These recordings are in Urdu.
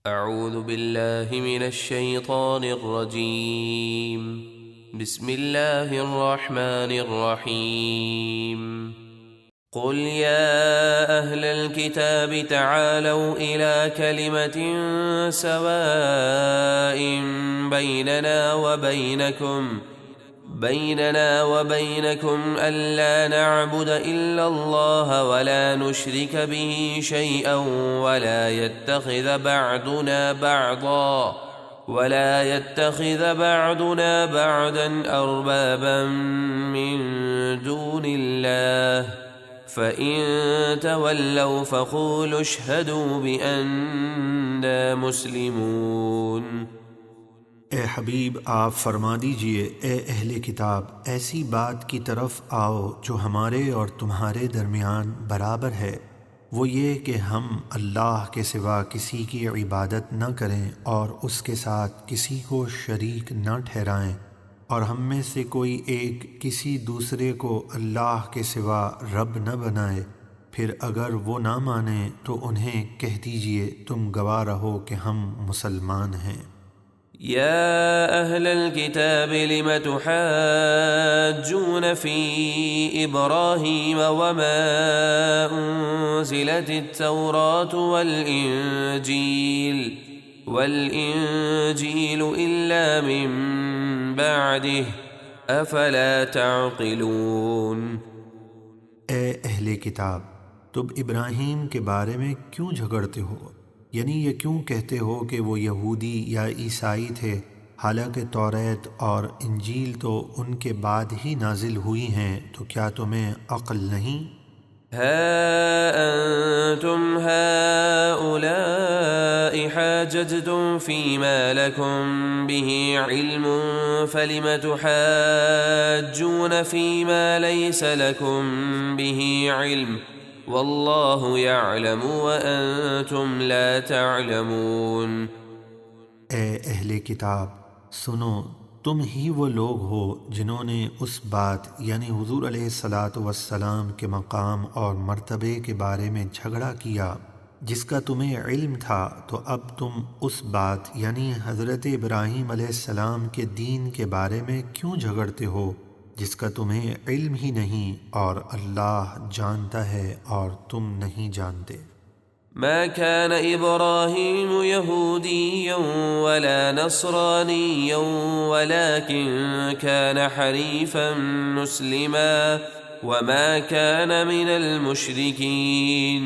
أعوذ بالله من الشيطان الرجيم. بسم الله الرحمن الرحيم. قل يا أهل الكتاب تعالوا إلى كلمة سواء بيننا وبينكم ألا نعبد إلا الله ولا نشرك به شيئا ولا يتخذ بعضنا بعضا أربابا من دون الله فإن تولوا فقولوا اشهدوا بأننا مسلمون. اے حبیب آپ فرما دیجئے، اے اہل کتاب، ایسی بات کی طرف آؤ جو ہمارے اور تمہارے درمیان برابر ہے، وہ یہ کہ ہم اللہ کے سوا کسی کی عبادت نہ کریں اور اس کے ساتھ کسی کو شریک نہ ٹھہرائیں، اور ہم میں سے کوئی ایک کسی دوسرے کو اللہ کے سوا رب نہ بنائے. پھر اگر وہ نہ مانیں تو انہیں کہہ دیجئے تم گواہ رہو کہ ہم مسلمان ہیں. يا أهل الكتاب لم تحاجون في إبراهيم وما أنزلت التوراة والإنجيل إلا من بعده أفلا تعقلون. اے اہل کتاب، تم ابراہیم کے بارے میں کیوں جھگڑتے ہو؟ یعنی یہ کیوں کہتے ہو کہ وہ یہودی یا عیسائی تھے، حالانکہ توریت اور انجیل تو ان کے بعد ہی نازل ہوئی ہیں، تو کیا تمہیں عقل نہیں؟ ها أنتم هؤلاء حاججتم فيما لكم به علم فلم تحاجون فيما ليس لكم به علم واللہ یعلم وانتم لا تعلمون. اے اہل کتاب سنو، تم ہی وہ لوگ ہو جنہوں نے اس بات یعنی حضور علیہ الصلاۃ والسلام کے مقام اور مرتبے کے بارے میں جھگڑا کیا جس کا تمہیں علم تھا، تو اب تم اس بات یعنی حضرت ابراہیم علیہ السلام کے دین کے بارے میں کیوں جھگڑتے ہو جس کا تمہیں علم ہی نہیں، اور اللہ جانتا ہے اور تم نہیں جانتے. ما كان إبراهيم يهوديا ولا نصرانيا ولكن كان حنيفا مسلما وما كان من المشركين.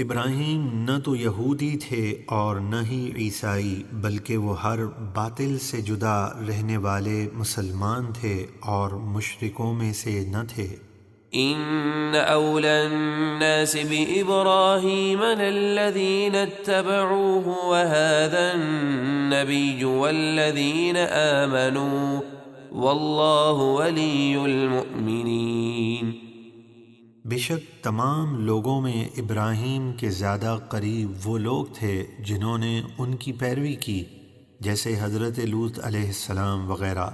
ابراہیم نہ تو یہودی تھے اور نہ ہی عیسائی، بلکہ وہ ہر باطل سے جدا رہنے والے مسلمان تھے اور مشرکوں میں سے نہ تھے. ان اولى الناس بإبراهيم للذين اتبعوه وهذا النبي والذين آمنوا والله ولي المؤمنين. بے شک تمام لوگوں میں ابراہیم کے زیادہ قریب وہ لوگ تھے جنہوں نے ان کی پیروی کی، جیسے حضرت لوط علیہ السلام وغیرہ،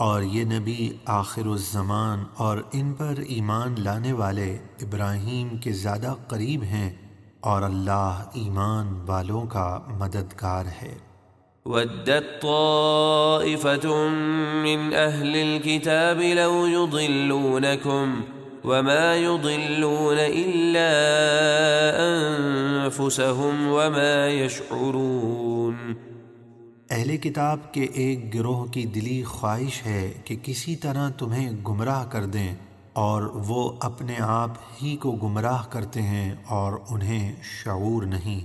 اور یہ نبی آخر الزمان اور ان پر ایمان لانے والے ابراہیم کے زیادہ قریب ہیں، اور اللہ ایمان والوں کا مددگار ہے. ودت طائفة من أهل الكتاب لو يضلونكم وما يضلون إلا أنفسهم وما يشعرون. اہل کتاب کے ایک گروہ کی دلی خواہش ہے کہ کسی طرح تمہیں گمراہ کر دیں، اور وہ اپنے آپ ہی کو گمراہ کرتے ہیں اور انہیں شعور نہیں.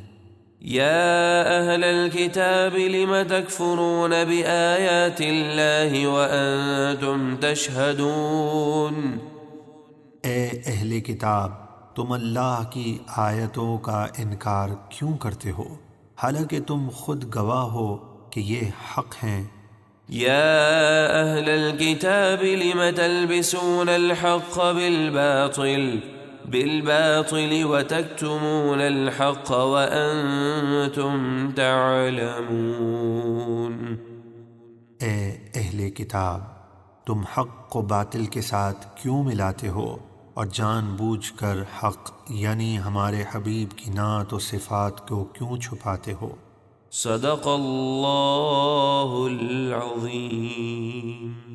يا أهل الكتاب لم تكفرون بآيات الله وأنتم تشهدون. اے اہل کتاب، تم اللہ کی آیتوں کا انکار کیوں کرتے ہو حالانکہ تم خود گواہ ہو کہ یہ حق ہیں. يا أهل الكتاب لم تلبسون الحق بالباطل وتكتمون الحق وأنتم تعلمون. اے اہل کتاب، تم حق کو باطل کے ساتھ کیوں ملاتے ہو اور جان بوجھ کر حق یعنی ہمارے حبیب کی نعت و صفات کو کیوں چھپاتے ہو؟ صدق اللہ العظیم۔